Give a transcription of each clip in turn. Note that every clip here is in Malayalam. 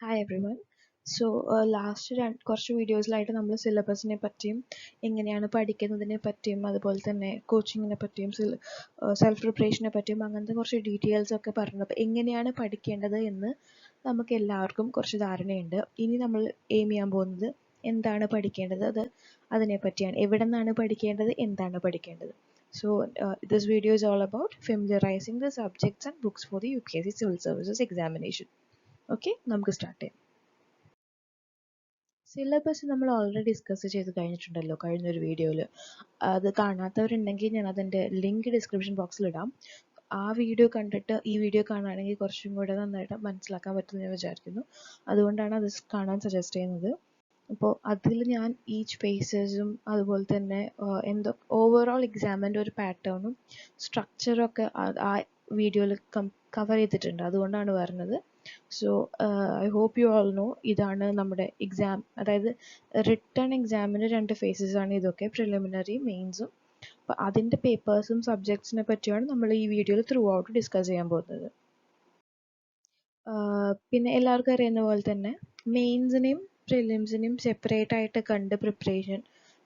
Hi everyone. So ലാസ്റ്റ് കുറച്ച് വീഡിയോസിലായിട്ട് നമ്മൾ സിലബസിനെ പറ്റിയും എങ്ങനെയാണ് പഠിക്കുന്നതിനെ പറ്റിയും അതുപോലെ തന്നെ കോച്ചിങ്ങിനെ പറ്റിയും സെൽഫ് പ്രിപ്പറേഷനെ പറ്റിയും അങ്ങനത്തെ കുറച്ച് ഡീറ്റെയിൽസ് ഒക്കെ പറഞ്ഞു. അപ്പോൾ എങ്ങനെയാണ് പഠിക്കേണ്ടത് എന്ന് നമുക്ക് എല്ലാവർക്കും കുറച്ച് ധാരണയുണ്ട്. ഇനി നമ്മൾ എയിം ചെയ്യാൻ പോകുന്നത് എന്താണ് പഠിക്കേണ്ടത് അതിനെ പറ്റിയാണ്. എവിടെ നിന്നാണ് പഠിക്കേണ്ടത്, എന്താണ് പഠിക്കേണ്ടത്. So this video is all about familiarizing the subjects and books for the UPSC Civil Services examination. Okay, നമുക്ക് സ്റ്റാർട്ട് ചെയ്യാം. സിലബസ് നമ്മൾ ഓൾറെഡി ഡിസ്കസ് ചെയ്ത് കഴിഞ്ഞിട്ടുണ്ടല്ലോ കഴിഞ്ഞൊരു വീഡിയോയിൽ. അത് കാണാത്തവരുണ്ടെങ്കിൽ ഞാൻ അതിൻ്റെ ലിങ്ക് ഡിസ്ക്രിപ്ഷൻ ബോക്സിൽ ഇടാം. ആ വീഡിയോ കണ്ടിട്ട് ഈ വീഡിയോ കാണുകയാണെങ്കിൽ കുറച്ചും കൂടെ നന്നായിട്ട് മനസ്സിലാക്കാൻ പറ്റുമെന്ന് ഞാൻ വിചാരിക്കുന്നു. അതുകൊണ്ടാണ് അത് കാണാൻ സജസ്റ്റ് ചെയ്യുന്നത്. അപ്പോൾ അതിൽ ഞാൻ ഈച്ച് പേസസും അതുപോലെ തന്നെ ഓവറോൾ എക്സാമിൻ്റെ ഒരു പാറ്റേണും സ്ട്രക്ചറൊക്കെ ആ വീഡിയോയിൽ കവർ ചെയ്തിട്ടുണ്ട്. അതുകൊണ്ടാണ് പറഞ്ഞത്. So I hope you all know ഇതാണ് നമ്മുടെ എക്സാം. അതായത് റിട്ടേൺ എക്സാമിന് 2 phases ആണ് ഇതൊക്കെ, പ്രിലിമിനറി മെയിൻസും. അപ്പോൾ അതിൻ്റെ പേപ്പേഴ്സും സബ്ജക്ട്സിനെ പറ്റിയാണ് നമ്മൾ ഈ വീഡിയോയിൽ ത്രൂ ഔട്ട് ഡിസ്കസ് ചെയ്യാൻ പോകുന്നത്. പിന്നെ എല്ലാവർക്കും അറിയുന്ന പോലെ തന്നെ മെയിൻസിനെയും പ്രിലിംസിനെയും സെപ്പറേറ്റ് ആയിട്ട് കണ്ട് പ്രിപ്പറേഷൻ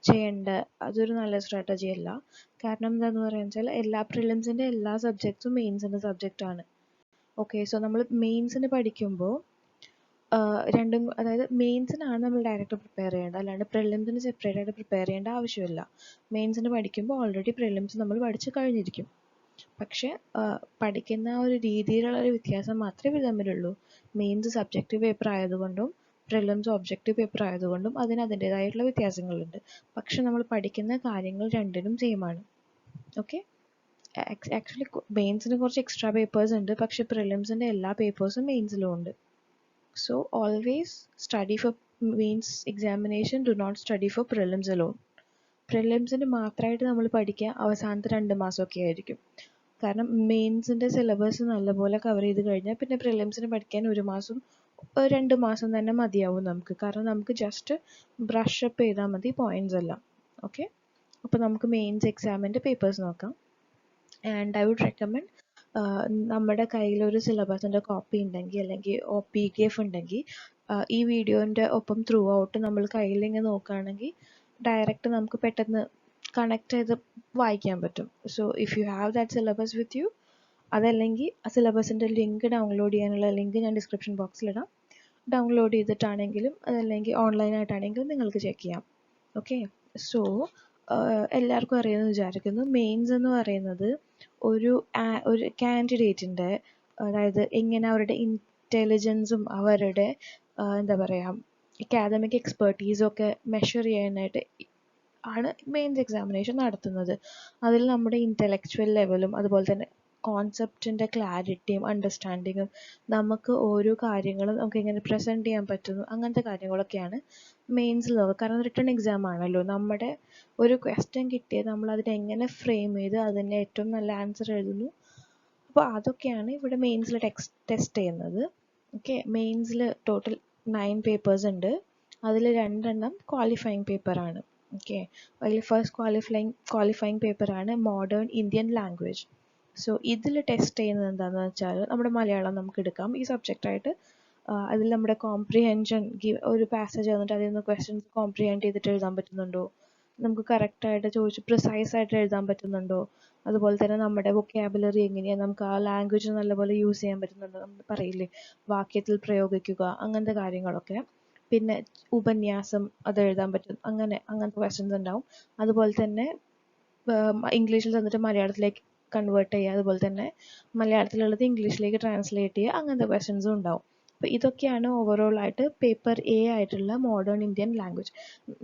ചെയ്യേണ്ട അതൊരു നല്ല സ്ട്രാറ്റജി അല്ല. കാരണം എന്താണെന്ന് പറയുക എല്ലാ പ്രിലിംസിൻ്റെ എല്ലാ സബ്ജക്ട്സും മെയിൻസിൻ്റെ സബ്ജക്റ്റാണ്. ഓക്കെ, സോ നമ്മൾ മെയിൻസിന് പഠിക്കുമ്പോൾ രണ്ടും, അതായത് മെയിൻസിനാണ് നമ്മൾ ഡയറക്റ്റ് പ്രിപ്പയർ ചെയ്യേണ്ടത്, അല്ലാണ്ട് പ്രിലിംസിന് സെപ്പറേറ്റ് ആയിട്ട് പ്രിപ്പയർ ചെയ്യേണ്ട ആവശ്യമില്ല. മെയിൻസിന് പഠിക്കുമ്പോൾ ഓൾറെഡി പ്രിലിംസ് നമ്മൾ പഠിച്ച് കഴിഞ്ഞിരിക്കും. പക്ഷേ പഠിക്കുന്ന ഒരു രീതിയിലുള്ള ഒരു വ്യത്യാസം മാത്രമേ ഇത് തമ്മിലുള്ളൂ. മെയിൻസ് സബ്ജക്റ്റീവ് പേപ്പർ ആയതുകൊണ്ടും പ്രിലിംസ് ഒബ്ജക്റ്റീവ് പേപ്പർ ആയതുകൊണ്ടും അതിൻ്റേതായിട്ടുള്ള വ്യത്യാസങ്ങളുണ്ട്. പക്ഷെ നമ്മൾ പഠിക്കുന്ന കാര്യങ്ങൾ രണ്ടിനും സെയിം ആണ്. ഓക്കെ, ആക്ച്വലി മെയിൻസിന് കുറച്ച് എക്സ്ട്രാ പേപ്പേഴ്സ് ഉണ്ട്, പക്ഷെ പ്രിലിംസിൻ്റെ എല്ലാ പേപ്പേഴ്സും മെയിൻസിലും ഉണ്ട്. So always study for mains examination, do not study for prelims alone. പ്രിലിംസിന് മാത്രമായിട്ട് നമ്മൾ പഠിക്കുക അവസാനത്തെ 2 മാസമൊക്കെ ആയിരിക്കും. കാരണം മെയിൻസിൻ്റെ സിലബസ് നല്ലപോലെ കവർ ചെയ്ത് കഴിഞ്ഞാൽ പിന്നെ പ്രിലിംസിന് പഠിക്കാൻ 1 മാസം 2 മാസം തന്നെ മതിയാവും നമുക്ക്. കാരണം നമുക്ക് ജസ്റ്റ് ബ്രഷ് അപ്പ് ചെയ്താൽ മതി പോയിന്റ്സ് എല്ലാം. ഓക്കെ, അപ്പോൾ നമുക്ക് മെയിൻസ് എക്സാമിൻ്റെ പേപ്പേഴ്സ് നോക്കാം. ആൻഡ് ഐ വുഡ് റെക്കമെൻഡ് നമ്മുടെ കയ്യിലൊരു സിലബസിൻ്റെ കോപ്പി ഉണ്ടെങ്കിൽ അല്ലെങ്കിൽ PDF ഉണ്ടെങ്കിൽ ഈ വീഡിയോൻ്റെ ഒപ്പം ത്രൂ ഔട്ട് നമ്മൾ കയ്യിൽ ഇങ്ങനെ നോക്കുകയാണെങ്കിൽ ഡയറക്റ്റ് നമുക്ക് പെട്ടെന്ന് കണക്ട് ചെയ്ത് വായിക്കാൻ പറ്റും. So if you have that syllabus with you, അതല്ലെങ്കിൽ ആ സിലബസിൻ്റെ ലിങ്ക് ഡൗൺലോഡ് ചെയ്യാനുള്ള ലിങ്ക് ഞാൻ ഡിസ്ക്രിപ്ഷൻ ബോക്സിലിടാം. ഡൗൺലോഡ് ചെയ്തിട്ടാണെങ്കിലും അതല്ലെങ്കിൽ ഓൺലൈനായിട്ടാണെങ്കിലും നിങ്ങൾക്ക് ചെക്ക് ചെയ്യാം. ഓക്കെ, സോ എല്ലാവർക്കും അറിയാമെന്ന് വിചാരിക്കുന്നു, മെയിൻസ് എന്ന് പറയുന്നത് ഒരു കാൻഡിഡേറ്റിൻ്റെ, അതായത് എങ്ങനെ അവരുടെ ഇൻ്റലിജൻസും അവരുടെ എന്താ പറയുക അക്കാദമിക് എക്സ്പെർട്ടീസും ഒക്കെ മെഷർ ചെയ്യാനായിട്ട് ആണ് മെയിൻസ് എക്സാമിനേഷൻ നടത്തുന്നത്. അതിൽ നമ്മുടെ ഇൻ്റലക്ച്വൽ ലെവലും അതുപോലെ തന്നെ കോൺസെപ്റ്റിൻ്റെ ക്ലാരിറ്റിയും അണ്ടർസ്റ്റാൻഡിങ്ങും നമുക്ക് ഓരോ കാര്യങ്ങളും നമുക്ക് എങ്ങനെ പ്രസൻറ്റ് ചെയ്യാൻ പറ്റുന്നു അങ്ങനത്തെ കാര്യങ്ങളൊക്കെയാണ് മെയിൻസിൽ നോക്കുക. കാരണം റിട്ടേൺ എക്സാം ആണല്ലോ, നമ്മുടെ ഒരു ക്വസ്റ്റ്യൻ കിട്ടിയത് നമ്മൾ അതിനെങ്ങനെ ഫ്രെയിം ചെയ്ത് അതിൻ്റെ ഏറ്റവും നല്ല ആൻസർ എഴുതുന്നു. അപ്പോൾ അതൊക്കെയാണ് ഇവിടെ മെയിൻസിൽ ടെസ്റ്റ് ചെയ്യുന്നത്. ഓക്കെ, മെയിൻസിൽ ടോട്ടൽ 9 പേപ്പേഴ്സ് ഉണ്ട്. അതിൽ 2 ക്വാളിഫയിങ് പേപ്പറാണ്. ഓക്കെ, അതിൽ ഫസ്റ്റ് ക്വാളിഫയിങ് പേപ്പറാണ് മോഡേൺ ഇന്ത്യൻ ലാംഗ്വേജ്. സോ ഇതിൽ ടെസ്റ്റ് ചെയ്യുന്നത് എന്താണെന്ന് വെച്ചാൽ നമ്മുടെ മലയാളം നമുക്ക് എടുക്കാം ഈ സബ്ജക്റ്റായിട്ട്. അതിൽ നമ്മുടെ കോംപ്രിഹെൻഷൻ, ഒരു പാസേജ് വന്നിട്ട് അതിൽ നിന്ന് ക്വസ്റ്റ്യൻസ് കോംപ്രിഹെൻഡ് ചെയ്തിട്ട് എഴുതാൻ പറ്റുന്നുണ്ടോ, നമുക്ക് കറക്റ്റായിട്ട് ചോദിച്ച് പ്രിസൈസ് ആയിട്ട് എഴുതാൻ പറ്റുന്നുണ്ടോ, അതുപോലെ തന്നെ നമ്മുടെ വൊക്കാബുലറി എങ്ങനെയാണ്, നമുക്ക് ആ ലാംഗ്വേജ് നല്ലപോലെ യൂസ് ചെയ്യാൻ പറ്റുന്നുണ്ടോ, നമ്മൾ പറയില്ലേ വാക്യത്തിൽ പ്രയോഗിക്കുക, അങ്ങനത്തെ കാര്യങ്ങളൊക്കെ. പിന്നെ ഉപന്യാസം അത് എഴുതാൻ പറ്റും, അങ്ങനത്തെ ക്വസ്റ്റ്യൻസ് ഉണ്ടാവും. അതുപോലെ തന്നെ ഇംഗ്ലീഷിൽ തന്നിട്ട് മലയാളത്തിലേക്ക് കൺവേർട്ട് ചെയ്യുക, അതുപോലെ തന്നെ മലയാളത്തിലുള്ളത് ഇംഗ്ലീഷിലേക്ക് ട്രാൻസ്ലേറ്റ് ചെയ്യുക, അങ്ങനത്തെ ക്വസ്റ്റ്യൻസും ഉണ്ടാവും. അപ്പോൾ ഇതൊക്കെയാണ് ഓവറോൾ ആയിട്ട് പേപ്പർ A ആയിട്ടുള്ള മോഡേൺ ഇന്ത്യൻ ലാംഗ്വേജ്.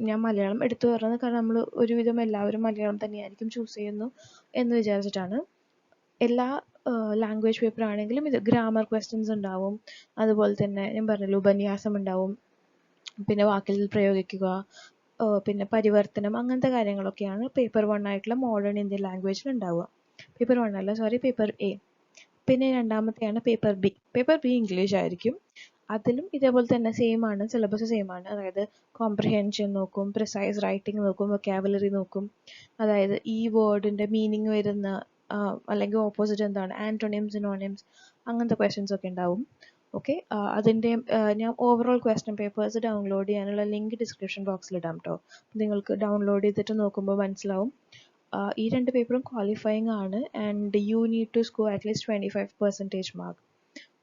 ഞാൻ മലയാളം എടുത്തു പറയുന്നത് കാരണം നമ്മൾ ഒരുവിധം എല്ലാവരും മലയാളം തന്നെയായിരിക്കും ചൂസ് ചെയ്യുന്നു എന്ന് വിചാരിച്ചിട്ടാണ്. എല്ലാ ലാംഗ്വേജ് പേപ്പർ ആണെങ്കിലും ഇത് ഗ്രാമർ ക്വസ്റ്റ്യൻസ് ഉണ്ടാവും, അതുപോലെ തന്നെ ഞാൻ പറഞ്ഞല്ലോ ഉപന്യാസം ഉണ്ടാവും, പിന്നെ വാക്കിൽ പ്രയോഗിക്കുക, പിന്നെ പരിവർത്തനം, അങ്ങനത്തെ കാര്യങ്ങളൊക്കെയാണ് പേപ്പർ 1 ആയിട്ടുള്ള മോഡേൺ ഇന്ത്യൻ ലാംഗ്വേജിൽ ഉണ്ടാവുക. പേപ്പർ 1 അല്ല, സോറി, പേപ്പർ A. പിന്നെ രണ്ടാമത്തെയാണ് paper B. Paper B English ആയിരിക്കും. അതിലും ഇതേപോലെ തന്നെ സെയിം ആണ്, സിലബസ് സെയിം ആണ്. അതായത് കോംപ്രിഹെൻഷൻ നോക്കും, പ്രിസൈസ് റൈറ്റിംഗ് നോക്കും, വൊക്കാബുലറി നോക്കും, അതായത് ഈ വേർഡിൻ്റെ മീനിങ് വരുന്ന അല്ലെങ്കിൽ ഓപ്പോസിറ്റ് എന്താണ്, ആൻറ്റോണിംസ്, സിനോണിംസ്, അങ്ങനത്തെ ക്വസ്റ്റ്യൻസ് ഒക്കെ ഉണ്ടാവും. ഓക്കെ, അതിൻ്റെ ഞാൻ ഓവറോൾ ക്വസ്റ്റ്യൻ പേപ്പേഴ്സ് ഡൗൺലോഡ് ചെയ്യാനുള്ള ലിങ്ക് ഡിസ്ക്രിപ്ഷൻ ബോക്സിൽ ഇടാം കേട്ടോ. നിങ്ങൾക്ക് ഡൗൺലോഡ് ചെയ്തിട്ട് നോക്കുമ്പോൾ മനസ്സിലാവും. ഈ 2 പേപ്പറും ക്വാളിഫയിങ് ആണ് and you need to score at least 25% mark.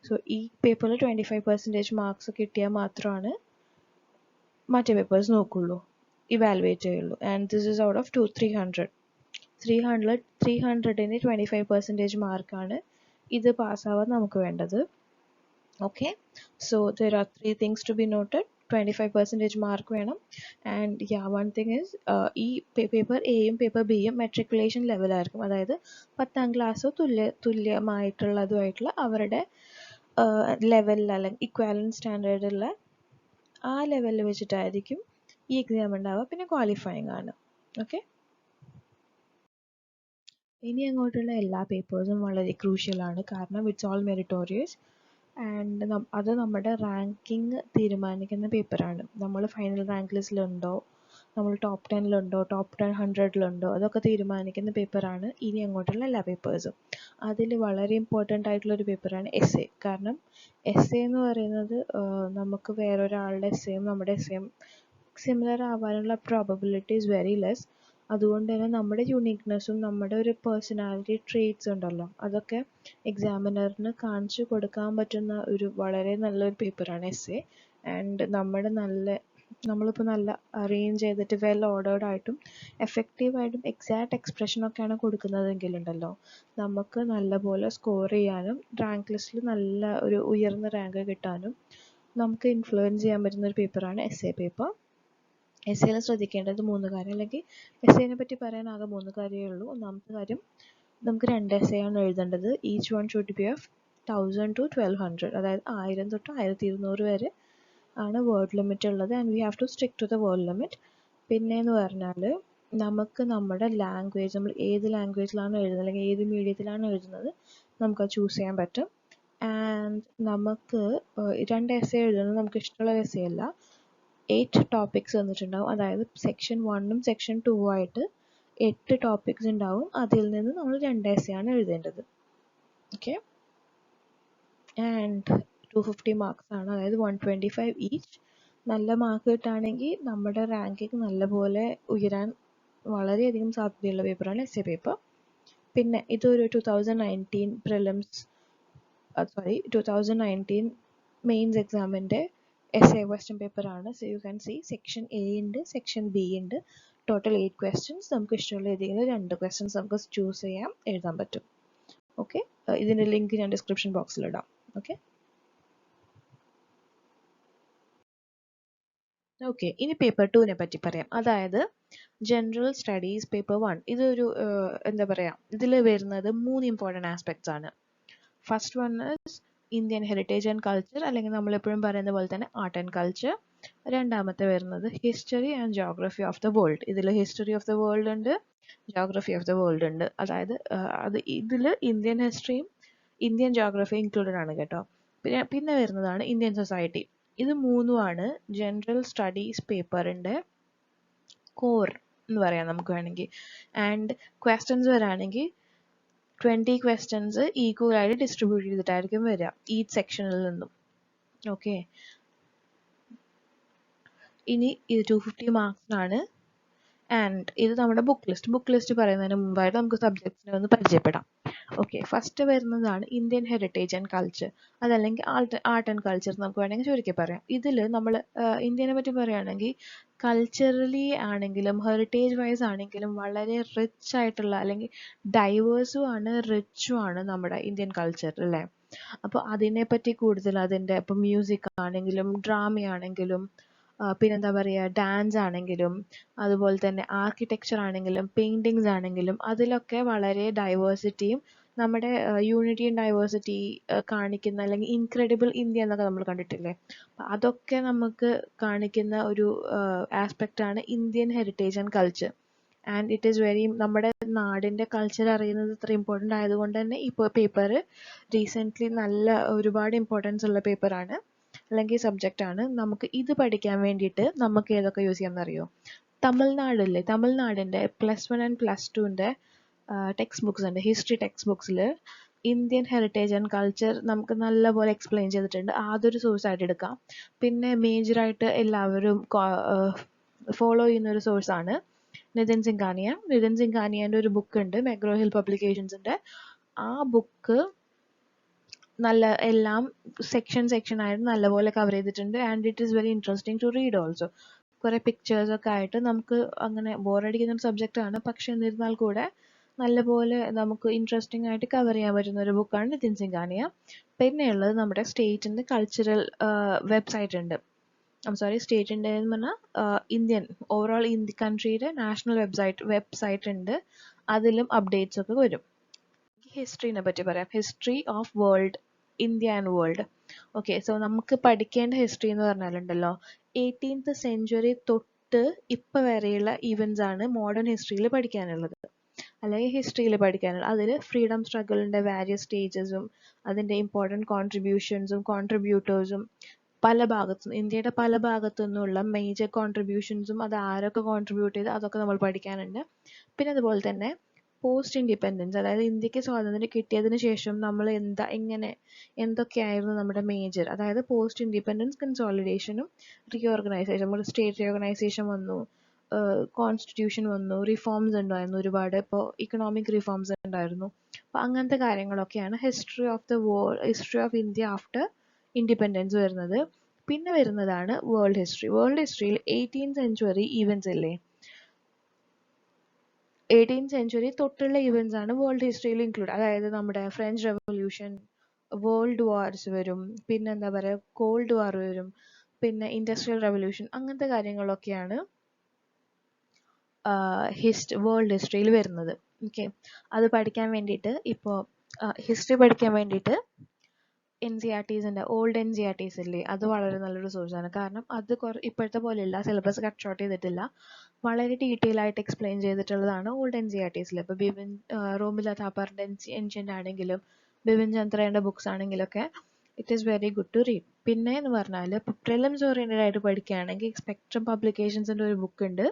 So ഈ പേപ്പറിൽ 25% മാർക്സ് കിട്ടിയാൽ മാത്രമാണ് മറ്റേ പേപ്പേഴ്സ് നോക്കുള്ളൂ, ഇവാലുവേറ്റ് ചെയ്യുള്ളൂ. And this is out of 300. 300ന് 25% മാർക്കാണ് ഇത് പാസ്സാവാൻ നമുക്ക് വേണ്ടത്. Okay, so there are 3 things to be noted. 25% mark വേണം. ആൻഡ് one thing is ഈ പേപ്പർ എയും പേപ്പർ ബിയും മെട്രിക്കുലേഷൻ ലെവലായിരിക്കും. അതായത് 10ാം ക്ലാസ്സോ തുല്യമായിട്ടുള്ളതുമായിട്ടുള്ള അവരുടെ ലെവലിൽ അല്ലെങ്കിൽ ഇക്വാലൻറ്റ് സ്റ്റാൻഡേർഡുള്ള ആ ലെവലിൽ വെച്ചിട്ടായിരിക്കും ഈ എക്സാം ഉണ്ടാവുക. പിന്നെ ക്വാളിഫയിങ് ആണ്. ഓക്കെ, ഇനി അങ്ങോട്ടുള്ള എല്ലാ പേപ്പേഴ്സും വളരെ ക്രൂഷ്യലാണ്. കാരണം ഇറ്റ്സ് ഓൾ മെറിറ്റോറിയസ് ആൻഡ് അത് നമ്മുടെ റാങ്കിങ് തീരുമാനിക്കുന്ന പേപ്പറാണ്. നമ്മൾ ഫൈനൽ റാങ്ക് ലിസ്റ്റിലുണ്ടോ, നമ്മൾ ടോപ്പ് 10 ടോപ്പ് 100 അതൊക്കെ തീരുമാനിക്കുന്ന പേപ്പറാണ് ഇനി അങ്ങോട്ടുള്ള എല്ലാ പേപ്പേഴ്സും. അതിൽ വളരെ ഇമ്പോർട്ടൻ്റ് ആയിട്ടുള്ളൊരു പേപ്പറാണ് എസ് എ. കാരണം എസ് എ എന്ന് പറയുന്നത് നമുക്ക് വേറൊരാളുടെ എസ് എയും നമ്മുടെ എസ് എയും സിമിലർ ആവാനുള്ള പ്രോബബിലിറ്റി ഈസ് വെരി ലെസ്. അതുകൊണ്ട് തന്നെ നമ്മുടെ യുണീക്നെസ്സും നമ്മുടെ ഒരു പേഴ്സണാലിറ്റി ട്രേറ്റ്സ് ഉണ്ടല്ലോ, അതൊക്കെ എക്സാമിനറിന് കാണിച്ചു കൊടുക്കാൻ പറ്റുന്ന ഒരു വളരെ നല്ലൊരു പേപ്പറാണ് എസ് എ. ആൻഡ് നമ്മളിപ്പോൾ നല്ല അറേഞ്ച് ചെയ്തിട്ട് വെൽ ഓർഡേർഡ് ആയിട്ടും എഫക്റ്റീവായിട്ടും എക്സാക്റ്റ് എക്സ്പ്രഷനൊക്കെയാണ് കൊടുക്കുന്നതെങ്കിലുണ്ടല്ലോ, നമുക്ക് നല്ലപോലെ സ്കോർ ചെയ്യാനും റാങ്ക് ലിസ്റ്റിൽ നല്ല ഒരു ഉയർന്ന റാങ്ക് കിട്ടാനും നമുക്ക് ഇൻഫ്ലുവൻസ് ചെയ്യാൻ പറ്റുന്ന ഒരു പേപ്പറാണ് എസ് എ പേപ്പർ. എസ് എയിൽ ശ്രദ്ധിക്കേണ്ടത് 3 കാര്യം, അല്ലെങ്കിൽ എസ് എനെ പറ്റി പറയാൻ ആകെ 3 കാര്യമേ ഉള്ളൂ. ഒന്നാമത്തെ കാര്യം, നമുക്ക് 2 എസ് ആണ് എഴുതേണ്ടത്. Each one should be of 1000 to 1200, അതായത് 1000 തൊട്ട് 1200 വരെ ആണ് വേർഡ് ലിമിറ്റ് ഉള്ളത്. And we have to stick to the word limit. പിന്നെയെന്ന് പറഞ്ഞാൽ നമുക്ക് നമ്മുടെ ലാംഗ്വേജ്, നമ്മൾ ഏത് ലാംഗ്വേജിലാണ് എഴുതുന്നത് അല്ലെങ്കിൽ ഏത് മീഡിയത്തിലാണ് എഴുതുന്നത് നമുക്കത് ചൂസ് ചെയ്യാൻ പറ്റും. ആൻഡ് നമുക്ക് 2 എസ് എഴുതുന്നത് നമുക്ക് ഇഷ്ടമുള്ള എസ് അല്ല. 8 ടോപ്പിക്സ് തന്നിട്ടുണ്ടാവും. അതായത് സെക്ഷൻ 1ഉം സെക്ഷൻ 2ഉം ആയിട്ട് 8 ടോപ്പിക്സ് ഉണ്ടാവും. അതിൽ നിന്ന് നമ്മൾ 2 എസ് ആണ് എഴുതേണ്ടത്. ഓക്കെ, ആൻഡ് 250 മാർക്സ് ആണ്, അതായത് 125 ഈച്ച്. നല്ല മാർക്ക് കിട്ടുകയാണെങ്കിൽ നമ്മുടെ റാങ്കിങ് നല്ലപോലെ ഉയരാൻ വളരെയധികം സാധ്യതയുള്ള പേപ്പറാണ് എസ് എ പേപ്പർ. പിന്നെ ഇതൊരു 2019 മെയിൻസ് എക്സാമിൻ്റെ എസ് എ ക്വസ്റ്റ്യൻ പേപ്പറാണ്. So you can see section A ഉണ്ട്, സെക്ഷൻ ബി ഉണ്ട്. Total 8 questions. നമുക്ക് ഇഷ്ടമുള്ള ഏതെങ്കിലും 2 ക്വസ്റ്റ്യൻസ് നമുക്ക് ചൂസ് ചെയ്യാം, എഴുതാൻ പറ്റും. ഓക്കെ, ഇതിൻ്റെ ലിങ്ക് ഞാൻ ഡിസ്ക്രിപ്ഷൻ ബോക്സിൽ ഇടാം. ഓക്കെ, ഇനി പേപ്പർ 2നെ പറ്റി പറയാം. അതായത് ജനറൽ സ്റ്റഡീസ് പേപ്പർ 1. ഇതൊരു എന്താ പറയുക, ഇതിൽ വരുന്നത് 3 ഇമ്പോർട്ടൻറ്റ് ആസ്പെക്ട്സ് ആണ്. First one is Indian heritage and culture, അല്ലെങ്കിൽ നമ്മളെപ്പോഴും പറയുന്ന പോലെ തന്നെ ആർട്ട് ആൻഡ് കൾച്ചർ. രണ്ടാമത്തെ വരുന്നത് history and geography of the world. ഇതിൽ ഹിസ്റ്ററി ഓഫ് ദ വേൾഡ് ഉണ്ട്, ജോഗ്രഫി ഓഫ് ദ വേൾഡ് ഉണ്ട്. അതായത് ഇതിൽ ഇന്ത്യൻ ഹിസ്റ്ററിയും ഇന്ത്യൻ ജോഗ്രഫിയും ഇൻക്ലൂഡഡ് ആണ് കേട്ടോ. പിന്നെ വരുന്നതാണ് ഇന്ത്യൻ സൊസൈറ്റി. ഇത് മൂന്നുമാണ് ജനറൽ സ്റ്റഡീസ് പേപ്പറിൻ്റെ കോർ എന്ന് പറയാം നമുക്ക് വേണമെങ്കിൽ. ആൻഡ് ക്വസ്റ്റ്യൻസ് വരാണെങ്കിൽ 20 ക്വസ്റ്റ്യൻസ് ഈക്വലായിട്ട് ഡിസ്ട്രിബ്യൂട്ട് ചെയ്തിട്ടായിരിക്കും വരിക ഈച്ച് സെക്ഷനിൽ നിന്നും. ഓക്കെ, ഇനി ഇത് 250 മാർക്സിനാണ്. ആൻഡ് ഇത് നമ്മുടെ ബുക്ക് ലിസ്റ്റ് പറയുന്നതിന് മുമ്പായിട്ട് നമുക്ക് സബ്ജക്ട്സിനെ ഒന്ന് പരിചയപ്പെടാം. ഓക്കെ, ഫസ്റ്റ് വരുന്നതാണ് ഇന്ത്യൻ ഹെറിറ്റേജ് ആൻഡ് കൾച്ചർ, അതല്ലെങ്കിൽ ആർട്ട് ആൻഡ് കൾച്ചർ നമുക്ക് വേണമെങ്കിൽ ചുരുക്കി പറയാം. ഇതിൽ നമ്മൾ ഇന്ത്യനെ പറ്റി പറയുകയാണെങ്കിൽ കൾച്ചറലി ആണെങ്കിലും ഹെറിറ്റേജ് വൈസ് ആണെങ്കിലും വളരെ റിച്ച് ആയിട്ടുള്ള, അല്ലെങ്കിൽ ഡൈവേഴ്സും ആണ് റിച്ചും ആണ് നമ്മുടെ ഇന്ത്യൻ കൾച്ചർ അല്ലേ. അപ്പോൾ അതിനെപ്പറ്റി കൂടുതൽ, അതിൻ്റെ ഇപ്പോൾ മ്യൂസിക് ആണെങ്കിലും ഡ്രാമയാണെങ്കിലും പിന്നെന്താ പറയുക, ഡാൻസ് ആണെങ്കിലും അതുപോലെ തന്നെ ആർക്കിടെക്ചർ ആണെങ്കിലും പെയിൻറ്റിങ്സ് ആണെങ്കിലും അതിലൊക്കെ വളരെ ഡൈവേഴ്സിറ്റിയും നമ്മുടെ യൂണിറ്റി ആൻഡ് ഡൈവേഴ്സിറ്റി കാണിക്കുന്ന, അല്ലെങ്കിൽ ഇൻക്രെഡിബിൾ ഇന്ത്യ എന്നൊക്കെ നമ്മൾ കണ്ടിട്ടില്ലേ, അതൊക്കെ നമുക്ക് കാണിക്കുന്ന ഒരു ആസ്പെക്റ്റാണ് Indian heritage and culture. And it is very, നമ്മുടെ നാടിൻ്റെ കൾച്ചർ അറിയുന്നത് ഇത്ര ഇമ്പോർട്ടൻ്റ് ആയതുകൊണ്ട് തന്നെ ഈ പേപ്പർ റീസെൻ്റ്ലി നല്ല ഒരുപാട് ഇമ്പോർട്ടൻസ് ഉള്ള പേപ്പറാണ്, അല്ലെങ്കിൽ സബ്ജക്റ്റാണ്. നമുക്ക് ഇത് പഠിക്കാൻ വേണ്ടിയിട്ട് നമുക്ക് ഏതൊക്കെ യൂസ് ചെയ്യാമെന്നറിയോ? തമിഴ്നാടില്ലേ, തമിഴ്നാടിൻ്റെ +1 and +2ൻ്റെ ടെക്സ്റ്റ് ബുക്സ് ഉണ്ട്. ഹിസ്റ്ററി ടെക്സ്റ്റ് ബുക്സിൽ ഇന്ത്യൻ ഹെറിറ്റേജ് ആൻഡ് കൾച്ചർ നമുക്ക് നല്ലപോലെ എക്സ്പ്ലെയിൻ ചെയ്തിട്ടുണ്ട്, അതൊരു സോഴ്സായിട്ട് എടുക്കാം. പിന്നെ മേജറായിട്ട് എല്ലാവരും ഫോളോ ചെയ്യുന്ന ഒരു സോഴ്സാണ് നിതിൻ സിംഘാനിയ. നിതിൻ സിംഘാനിയൻ്റെ ഒരു ബുക്ക് ഉണ്ട് മെഗ്രോ ഹിൽ പബ്ലിക്കേഷൻസിൻ്റെ. ആ ബുക്ക് നല്ല എല്ലാം സെക്ഷൻ ആയിട്ട് നല്ലപോലെ കവർ ചെയ്തിട്ടുണ്ട്. And it is very interesting to read also. കുറേ പിക്ചേഴ്സൊക്കെ ആയിട്ട് നമുക്ക് അങ്ങനെ ബോറടിക്കുന്ന ഒരു സബ്ജക്റ്റാണ്, പക്ഷെ എന്നിരുന്നാൽ കൂടെ നല്ലപോലെ നമുക്ക് ഇൻട്രസ്റ്റിംഗ് ആയിട്ട് കവർ ചെയ്യാൻ പറ്റുന്ന ഒരു ബുക്കാണ് നിതിൻ സിംഘാനിയ. പിന്നെയുള്ളത് നമ്മുടെ സ്റ്റേറ്റിൻ്റെ കൾച്ചറൽ വെബ്സൈറ്റ് ഉണ്ട്. സ്റ്റേറ്റിൻ്റെ എന്ന് പറഞ്ഞാൽ ഇന്ത്യൻ ഓവറോൾ കൺട്രിയുടെ നാഷണൽ വെബ്സൈറ്റ് ഉണ്ട്. അതിലും അപ്ഡേറ്റ്സ് ഒക്കെ വരും. ഹിസ്റ്ററിനെ പറ്റി പറയാം. History of world, India and world. Okay, so നമുക്ക് പഠിക്കേണ്ട ഹിസ്റ്ററി എന്ന് പറഞ്ഞാലുണ്ടല്ലോ 18th സെഞ്ച്വറി തൊട്ട് ഇപ്പം വരെയുള്ള ഇവൻറ്റ്സ് ആണ് മോഡേൺ ഹിസ്റ്ററിയിൽ പഠിക്കാനുള്ളത്, അല്ലെങ്കിൽ ഹിസ്റ്ററിയിൽ പഠിക്കാനുള്ളത്. അതിൽ ഫ്രീഡം സ്ട്രഗിളിൻ്റെ വാരിയസ് സ്റ്റേജസും അതിൻ്റെ ഇമ്പോർട്ടൻറ്റ് കോൺട്രിബ്യൂഷൻസും കോൺട്രിബ്യൂട്ടേഴ്സും പല ഭാഗത്തുനിന്നും, ഇന്ത്യയുടെ പല ഭാഗത്തു നിന്നുള്ള മേജർ കോൺട്രിബ്യൂഷൻസും അത് ആരൊക്കെ കോൺട്രിബ്യൂട്ട് ചെയ്ത് അതൊക്കെ നമ്മൾ പഠിക്കാനുണ്ട്. പിന്നെ അതുപോലെ തന്നെ പോസ്റ്റ് ഇൻഡിപെൻഡൻസ്, അതായത് ഇന്ത്യക്ക് സ്വാതന്ത്ര്യം കിട്ടിയതിന് ശേഷം നമ്മൾ എന്തൊക്കെയായിരുന്നു നമ്മുടെ മേജർ, അതായത് പോസ്റ്റ് ഇൻഡിപെൻഡൻസ് കൺസോളിഡേഷനും റീഓർഗനൈസേഷൻ, നമ്മുടെ സ്റ്റേറ്റ് റീഓർഗനൈസേഷൻ വന്നു, കോൺസ്റ്റിറ്റ്യൂഷൻ വന്നു, റിഫോംസ് ഉണ്ടായിരുന്നു ഒരുപാട്, ഇപ്പോൾ ഇക്കണോമിക് റിഫോംസ് ഉണ്ടായിരുന്നു. അപ്പോൾ അങ്ങനത്തെ കാര്യങ്ങളൊക്കെയാണ് history of India after independence വരുന്നത്. പിന്നെ വരുന്നതാണ് വേൾഡ് ഹിസ്റ്ററി. വേൾഡ് ഹിസ്റ്ററിയിൽ 18th സെഞ്ച്വറി ഈവൻറ്റ്സ് ഇല്ലേ, 18th സെഞ്ച്വറി തൊട്ടുള്ള ഇവൻറ്റ്സ് ആണ് വേൾഡ് ഹിസ്റ്ററിയിൽ ഇൻക്ലൂഡ്. അതായത് നമ്മുടെ ഫ്രഞ്ച് റെവല്യൂഷൻ, വേൾഡ് വാർസ് വരും, പിന്നെ എന്താ പറയുക കോൾഡ് വാർ വരും, പിന്നെ ഇൻഡസ്ട്രിയൽ റെവല്യൂഷൻ, അങ്ങനത്തെ കാര്യങ്ങളൊക്കെയാണ് വേൾഡ് ഹിസ്റ്ററിയിൽ വരുന്നത്. ഓക്കെ, അത് പഠിക്കാൻ വേണ്ടിയിട്ട് ഇപ്പോൾ ഹിസ്റ്ററി പഠിക്കാൻ വേണ്ടിയിട്ട് NCERTs ഉണ്ട്, ഓൾഡ് NCERTs ഇല്ലേ, അത് വളരെ നല്ലൊരു സോഴ്സാണ്. കാരണം അത് ഇപ്പോഴത്തെ പോലെയല്ല, സിലബസ് കട്ട് ഷോർട്ട് ചെയ്തിട്ടില്ല, വളരെ ഡീറ്റെയിൽ ആയിട്ട് എക്സ്പ്ലെയിൻ ചെയ്തിട്ടുള്ളതാണ് ഓൾഡ് NCERTs. ഇപ്പോൾ ബിപിൻ റോമില താപ്പാറിൻ്റെ ഏൻഷ്യൻ്റ് ആണെങ്കിലും ബിപിൻ ചന്ദ്രയുടെ ബുക്സ് ആണെങ്കിലൊക്കെ it is very good to read. പിന്നെ എന്ന് പറഞ്ഞാൽ ഇപ്പോൾ പ്രിലിംസ് ഓറിയൻറ്റഡ് ആയിട്ട് പഠിക്കുകയാണെങ്കിൽ സ്പെക്ട്രം പബ്ലിക്കേഷൻസിൻ്റെ ഒരു ബുക്ക് ഉണ്ട്.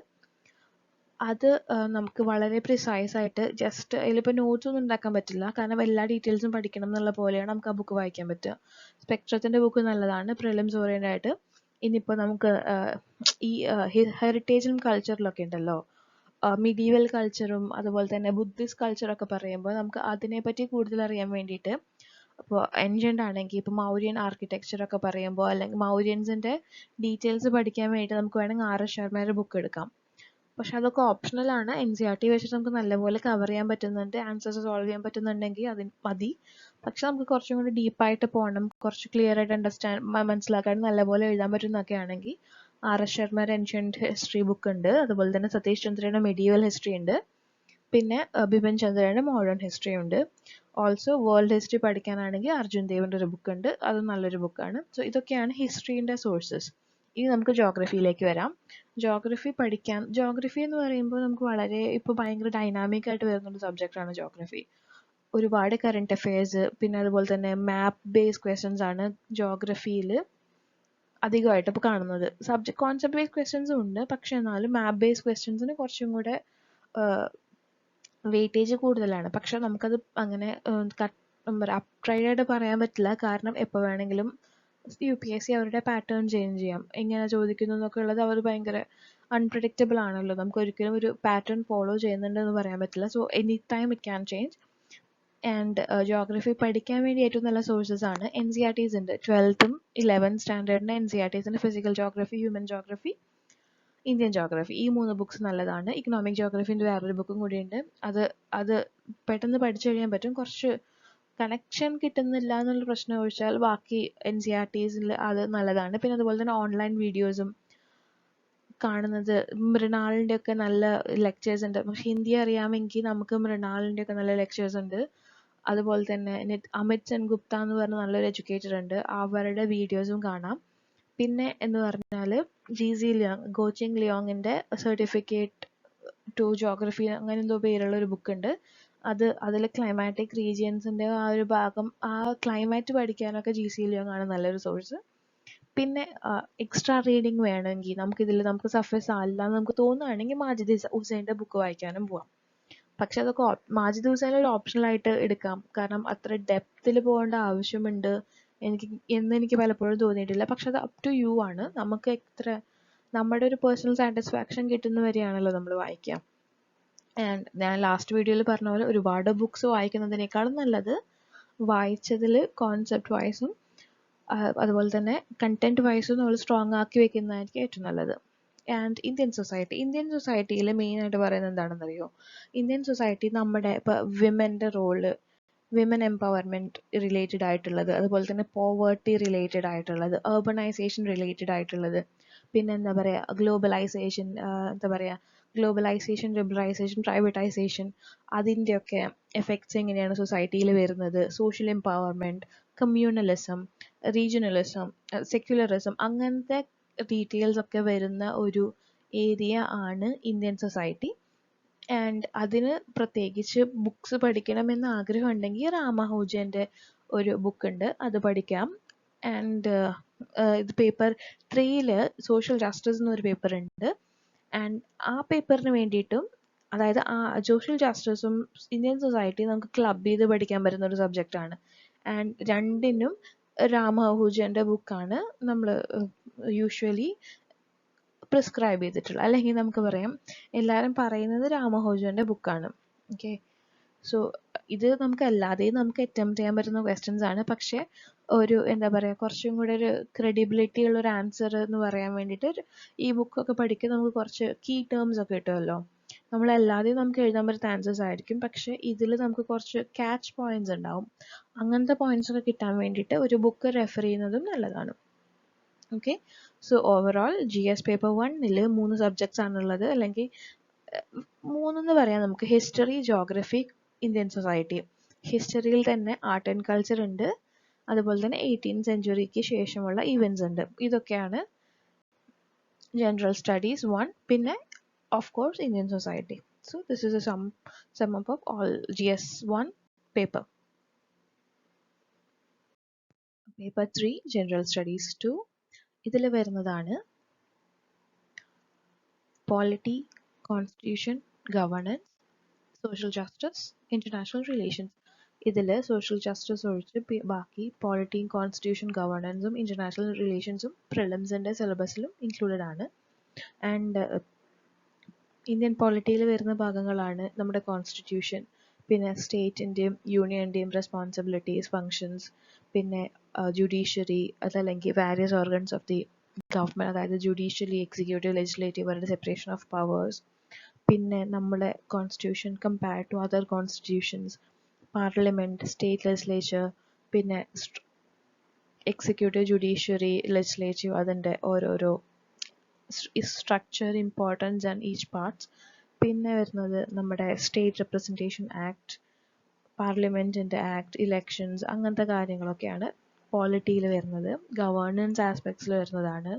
അത് നമുക്ക് വളരെ പ്രിസൈസ് ആയിട്ട് ജസ്റ്റ് അതിലിപ്പോൾ നോട്ട്സ് ഒന്നും ഉണ്ടാക്കാൻ പറ്റില്ല, കാരണം എല്ലാ ഡീറ്റെയിൽസും പഠിക്കണം എന്നുള്ള പോലെയാണ് നമുക്ക് ആ ബുക്ക് വായിക്കാൻ പറ്റുക. സ്പെക്ട്രത്തിൻ്റെ ബുക്ക് നല്ലതാണ് പ്രിലിംസ് ഓറിയൻറ്റഡ് ആയിട്ട്. ഇനിയിപ്പോൾ നമുക്ക് ഈ ഹെറിറ്റേജിലും കൾച്ചറിലൊക്കെ ഉണ്ടല്ലോ, മിഡീവൽ കൾച്ചറും അതുപോലെ തന്നെ ബുദ്ധിസ്റ്റ് കൾച്ചറൊക്കെ പറയുമ്പോൾ നമുക്ക് അതിനെപ്പറ്റി കൂടുതൽ അറിയാൻ വേണ്ടിയിട്ട്, അപ്പോൾ ഏൻഷ്യൻ്റ് ആണെങ്കിൽ ഇപ്പോൾ മൗര്യൻ ആർക്കിടെക്ചറൊക്കെ പറയുമ്പോൾ, അല്ലെങ്കിൽ മൗര്യൻസിൻ്റെ ഡീറ്റെയിൽസ് പഠിക്കാൻ വേണ്ടിയിട്ട് നമുക്ക് വേണമെങ്കിൽ RS ശർമ്മയുടെ ബുക്ക് എടുക്കാം. പക്ഷെ അതൊക്കെ ഓപ്ഷണലാണ്. NCERT വെച്ചിട്ട് നമുക്ക് നല്ലപോലെ കവർ ചെയ്യാൻ പറ്റുന്നുണ്ട്, ആൻസേഴ്സ് സോൾവ് ചെയ്യാൻ പറ്റുന്നുണ്ടെങ്കിൽ അതിന് മതി. പക്ഷെ നമുക്ക് കുറച്ചും കൂടി ഡീപ്പായിട്ട് പോകണം, കുറച്ച് ക്ലിയർ ആയിട്ട് മനസ്സിലാക്കാൻ നല്ലപോലെ എഴുതാൻ പറ്റുന്നൊക്കെ ആണെങ്കിൽ RS ശർമ്മയുടെ ഏൻഷ്യൻ്റ് ഹിസ്റ്ററി ബുക്ക് ഉണ്ട്. അതുപോലെ തന്നെ സതീഷ് ചന്ദ്രയുടെ മെഡീവൽ ഹിസ്റ്ററി ഉണ്ട്. പിന്നെ ബിപിൻ ചന്ദ്രയുടെ മോഡേൺ ഹിസ്റ്ററി ഉണ്ട്. ഓൾസോ വേൾഡ് ഹിസ്റ്ററി പഠിക്കാനാണെങ്കിൽ അർജുൻ ദേവിൻ്റെ ഒരു ബുക്ക് ഉണ്ട്, അത് നല്ലൊരു ബുക്കാണ്. സോ ഇതൊക്കെയാണ് ഹിസ്റ്ററീൻ്റെ സോഴ്സസ്. ഇനി നമുക്ക് ജോഗ്രഫിയിലേക്ക് വരാം. ജോഗ്രഫി എന്ന് പറയുമ്പോൾ നമുക്ക് വളരെ ഇപ്പോൾ ഭയങ്കര ഡൈനാമിക് ആയിട്ട് വരുന്നൊരു സബ്ജക്റ്റാണ് ജോഗ്രഫി. ഒരുപാട് കറണ്ട് അഫെയർസ്, പിന്നെ അതുപോലെ തന്നെ മാപ്പ് ബേസ്ഡ് ക്വസ്റ്റ്യൻസ് ആണ് ജോഗ്രഫിയിൽ അധികമായിട്ട് ഇപ്പോൾ കാണുന്നത്. കോൺസെപ്റ്റ് ബേസ്ഡ് ക്വസ്റ്റ്യൻസും ഉണ്ട്, പക്ഷെ എന്നാലും മാപ്പ് ബേസ്ഡ് ക്വസ്റ്റ്യൻസിന് കുറച്ചും കൂടെ വെയിറ്റേജ് കൂടുതലാണ്. പക്ഷെ നമുക്കത് അങ്ങനെ അപ്ട്രൈഡായിട്ട് പറയാൻ പറ്റില്ല, കാരണം എപ്പോൾ വേണമെങ്കിലും UPSC അവരുടെ പാറ്റേൺ ചേഞ്ച് ചെയ്യാം. എങ്ങനെ ചോദിക്കുന്നു എന്നൊക്കെ ഉള്ളത് അവർ ഭയങ്കര അൺപ്രഡിക്റ്റബിൾ ആണല്ലോ, നമുക്ക് ഒരിക്കലും ഒരു പാറ്റേൺ ഫോളോ ചെയ്യുന്നുണ്ടെന്ന് പറയാൻ പറ്റില്ല. So any time it can change. And geography പഠിക്കാൻ വേണ്ടി ഏറ്റവും നല്ല സോഴ്സസ് ആണ് NCERTs ഉണ്ട്. 12th 11th സ്റ്റാൻഡേർഡിൻ്റെ NCERTs ഉണ്ട്. Physical geography, human geography, Indian geography, ഈ 3 ബുക്സ് നല്ലതാണ്. ഇക്കണോമിക് ജോഗ്രഫീൻ്റെ വേറൊരു ബുക്കും കൂടിയുണ്ട്, അത് പെട്ടെന്ന് പഠിച്ചു കഴിയാൻ പറ്റും. കുറച്ച് കണക്ഷൻ കിട്ടുന്നില്ല എന്നുള്ള പ്രശ്നം ഒഴിച്ചാൽ ബാക്കി NCERTസിൽ അത് നല്ലതാണ്. പിന്നെ അതുപോലെ തന്നെ ഓൺലൈൻ വീഡിയോസും കാണുന്നത്, മൃണാളിൻ്റെ ഒക്കെ നല്ല ലെക്ചേഴ്സ് ഉണ്ട്. പക്ഷെ ഹിന്ദി അറിയാമെങ്കിൽ നമുക്ക് മൃണാളിൻ്റെ ഒക്കെ നല്ല ലെക്ചേഴ്സ് ഉണ്ട്. അതുപോലെ തന്നെ അമിത് സെൻഗുപ്ത എന്ന് പറഞ്ഞ നല്ലൊരു എഡ്യൂക്കേറ്റർ ഉണ്ട്, അവരുടെ വീഡിയോസും കാണാം. പിന്നെ എന്ന് പറഞ്ഞാൽ GC ലിയോങ്, ഗോച്ചിങ് ലിയോങ്ങിൻ്റെ സർട്ടിഫിക്കറ്റ് ടു ജോഗ്രഫി അങ്ങനെ എന്തോ പേരുള്ള ഒരു ബുക്ക് ഉണ്ട്. അതിൽ ക്ലൈമാറ്റിക് റീജിയൻസിൻ്റെ ആ ഒരു ഭാഗം, ആ ക്ലൈമറ്റ് പഠിക്കാനൊക്കെ GC ലിയോങ് ആണ് നല്ലൊരു സോഴ്സ്. പിന്നെ എക്സ്ട്രാ റീഡിങ് വേണമെങ്കിൽ നമുക്ക് സഫീസ് അല്ല എന്ന് നമുക്ക് തോന്നുകയാണെങ്കിൽ മാജിദ് ഹുസൈൻ്റെ ബുക്ക് വായിക്കാനും പോവാം. പക്ഷെ അതൊക്കെ മാജിദ് ഹുസൈൻ ഒരു ഓപ്ഷണലായിട്ട് എടുക്കാം, കാരണം അത്ര ഡെപ്തിൽ പോകേണ്ട ആവശ്യമുണ്ട് എനിക്ക് പലപ്പോഴും തോന്നിയിട്ടില്ല. പക്ഷെ അത് അപ് ടു യു ആണ്, നമുക്ക് എത്ര നമ്മുടെ ഒരു പേഴ്സണൽ സാറ്റിസ്ഫാക്ഷൻ കിട്ടുന്ന വരെയാണല്ലോ നമ്മൾ വായിക്കുക. ആൻഡ് ഞാൻ ലാസ്റ്റ് വീഡിയോയിൽ പറഞ്ഞ പോലെ ഒരുപാട് ബുക്സ് വായിക്കുന്നതിനേക്കാളും നല്ലത് വായിച്ചതിൽ കോൺസെപ്റ്റ് വൈസും അതുപോലെ തന്നെ കണ്ടന്റ് വൈസും നമ്മൾ സ്ട്രോങ് ആക്കി വെക്കുന്നതായിരിക്കും ഏറ്റവും നല്ലത്. ആൻഡ് ഇന്ത്യൻ സൊസൈറ്റിയിൽ മെയിനായിട്ട് പറയുന്നത് എന്താണെന്നറിയോ? ഇന്ത്യൻ സൊസൈറ്റി നമ്മുടെ ഇപ്പോൾ വിമൻ്റെ റോള്, വിമൻ എംപവർമെൻറ്റ് റിലേറ്റഡ് ആയിട്ടുള്ളത്, അതുപോലെ തന്നെ പോവേർട്ടി റിലേറ്റഡ് ആയിട്ടുള്ളത്, അർബണൈസേഷൻ റിലേറ്റഡ് ആയിട്ടുള്ളത്, പിന്നെ എന്താ പറയുക ഗ്ലോബലൈസേഷൻ, ലിബറലൈസേഷൻ, പ്രൈവറ്റൈസേഷൻ, അതിൻ്റെയൊക്കെ എഫക്ട്സ് എങ്ങനെയാണ് സൊസൈറ്റിയിൽ വരുന്നത്, social empowerment, communalism, regionalism, secularism, അങ്ങനത്തെ ഡീറ്റെയിൽസ് ഒക്കെ വരുന്ന ഒരു ഏരിയ ആണ് ഇന്ത്യൻ സൊസൈറ്റി. ആൻഡ് അതിന് പ്രത്യേകിച്ച് ബുക്സ് പഠിക്കണമെന്ന് ആഗ്രഹം ഉണ്ടെങ്കിൽ രാമാനുജൻ്റെ ഒരു ബുക്ക് ഉണ്ട്, അത് പഠിക്കാം. ആൻഡ് ഇത് പേപ്പർ 3 സോഷ്യൽ ജസ്റ്റിസ് എന്നൊരു പേപ്പർ ഉണ്ട്. ആൻഡ് ആ പേപ്പറിന് വേണ്ടിയിട്ടും, അതായത് ആ സോഷ്യൽ ജസ്റ്റിസും ഇന്ത്യൻ സൊസൈറ്റി നമുക്ക് ക്ലബ് ചെയ്ത് പഠിക്കാൻ പറ്റുന്ന ഒരു സബ്ജക്റ്റാണ്. ആൻഡ് രണ്ടിനും രാമാനുജൻ്റെ ബുക്കാണ് നമ്മൾ യൂഷ്വലി പ്രിസ്ക്രൈബ് ചെയ്തിട്ടുള്ളത്, അല്ലെങ്കിൽ നമുക്ക് പറയാം എല്ലാവരും പറയുന്നത് രാമാനുജൻ്റെ ബുക്കാണ്. ഓക്കെ, സോ ഇത് നമുക്ക് അല്ലാതെയും നമുക്ക് അറ്റംപ്റ്റ് ചെയ്യാൻ പറ്റുന്ന ക്വസ്റ്റ്യൻസ് ആണ്. പക്ഷേ ഒരു എന്താ പറയുക, കുറച്ചും കൂടെ ഒരു ക്രെഡിബിലിറ്റി ഉള്ള ഒരു ആൻസർ എന്ന് പറയാൻ വേണ്ടിയിട്ട് ഈ ബുക്കൊക്കെ പഠിക്കുക, നമുക്ക് കുറച്ച് കീ ടേംസ് ഒക്കെ കിട്ടുമല്ലോ. നമ്മളല്ലാതെയും നമുക്ക് എഴുതാൻ പറ്റുന്ന ആൻസേഴ്സ് ആയിരിക്കും, പക്ഷേ ഇതിൽ നമുക്ക് കുറച്ച് ക്യാച്ച് പോയിന്റ്സ് ഉണ്ടാവും. അങ്ങനത്തെ പോയിന്റ്സ് ഒക്കെ കിട്ടാൻ വേണ്ടിയിട്ട് ഒരു ബുക്ക് റെഫർ ചെയ്യുന്നതും നല്ലതാണ്. Okay, so overall GS paper 1 3 subjects ആണുള്ളത്, അല്ലെങ്കിൽ 3 പറയാം നമുക്ക്. History, geography, Indian society. ഹിസ്റ്ററിയിൽ തന്നെ ആർട്ട് ആൻഡ് കൾച്ചർ ഉണ്ട്, അതുപോലെ തന്നെ 18th സെഞ്ച്വറിക്ക് ശേഷമുള്ള ഇവൻറ്റ്സ് ഉണ്ട്. ഇതൊക്കെയാണ് ജനറൽ സ്റ്റഡീസ് 1, പിന്നെ of course Indian society. So this is a sum up of all GS 1 paper. Paper 3 general studies 2, ഇതിൽ വരുന്നതാണ് polity, constitution, governance, social justice, international relations. ഇതിൽ സോഷ്യൽ ജസ്റ്റിസ് ഒഴിച്ച് ബാക്കി പോളിറ്റിയും കോൺസ്റ്റിറ്റ്യൂഷൻ, ഗവർണൻസും ഇന്റർനാഷണൽ റിലേഷൻസും പ്രിലിംസിൻ്റെ സിലബസിലും ഇൻക്ലൂഡഡ് ആണ്. ആൻഡ് ഇന്ത്യൻ പോളിറ്റിയിൽ വരുന്ന ഭാഗങ്ങളാണ് നമ്മുടെ കോൺസ്റ്റിറ്റ്യൂഷൻ, പിന്നെ സ്റ്റേറ്റിൻ്റെയും യൂണിയൻ്റെയും റെസ്പോൺസിബിലിറ്റീസ്, ഫങ്ഷൻസ്, പിന്നെ ജുഡീഷ്യറി, അതല്ലെങ്കിൽ various organs of the government, അതായത് ജുഡീഷ്യലി, എക്സിക്യൂട്ടീവ്, ലെജിസ്ലേറ്റീവ്, അവരുടെ സെപ്പറേഷൻ ഓഫ് പവേഴ്സ്. പിന്നെ നമ്മുടെ constitution compared to other constitutions, parliament, state legislature, പിന്നെ എക്സിക്യൂട്ടീവ്, ജുഡീഷ്യറി, ലെജിസ്ലേറ്റീവ്, അതിൻ്റെ ഓരോരോ structure, importance and each parts. പിന്നെ വരുന്നത് നമ്മുടെ സ്റ്റേറ്റ് റെപ്രസെൻറ്റേഷൻ ആക്ട്, പാർലമെൻറ്റിൻ്റെ ആക്ട്, ഇലക്ഷൻസ്, അങ്ങനത്തെ കാര്യങ്ങളൊക്കെയാണ് പോളിറ്റിയിൽ വരുന്നത്. ഗവേണൻസ് ആസ്പെക്ട്സിൽ വരുന്നതാണ്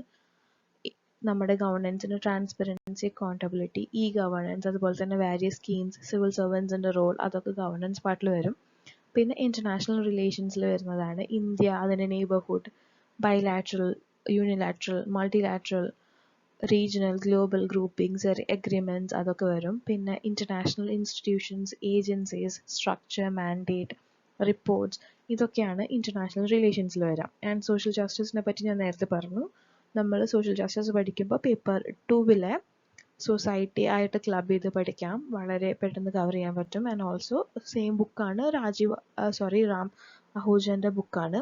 നമ്മുടെ ഗവേണൻസിൻ്റെ ട്രാൻസ്പെറൻസി, അക്കൗണ്ടബിലിറ്റി, ഗവേണൻസ്, അതുപോലെ തന്നെ വാരിയസ് സ്കീംസ്, സിവിൽ സർവൻസിൻ്റെ റോൾ, അതൊക്കെ ഗവേണൻസ് പാർട്ടിൽ വരും. പിന്നെ ഇൻ്റർനാഷണൽ റിലേഷൻസിൽ വരുന്നതാണ് ഇന്ത്യ, അതിൻ്റെ neighbourhood, bilateral, unilateral, multilateral, regional, global groupings, agreements, അതൊക്കെ വരും. പിന്നെ international institutions, agencies, structure, mandate, reports, ഇതൊക്കെയാണ് ഇൻ്റർനാഷണൽ റിലേഷൻസിൽ വരാം. ആൻഡ് സോഷ്യൽ ജസ്റ്റിസിനെ പറ്റി ഞാൻ നേരത്തെ പറഞ്ഞു. നമ്മൾ സോഷ്യൽ ജസ്റ്റിസ് പഠിക്കുമ്പോൾ പേപ്പർ 2 സൊസൈറ്റി ആയിട്ട് ക്ലബ് ചെയ്ത് പഠിക്കാം, വളരെ പെട്ടെന്ന് കവർ ചെയ്യാൻ പറ്റും. ആൻഡ് ഓൾസോ സെയിം ബുക്കാണ് രാം അഹൂജൻ്റെ ബുക്കാണ്.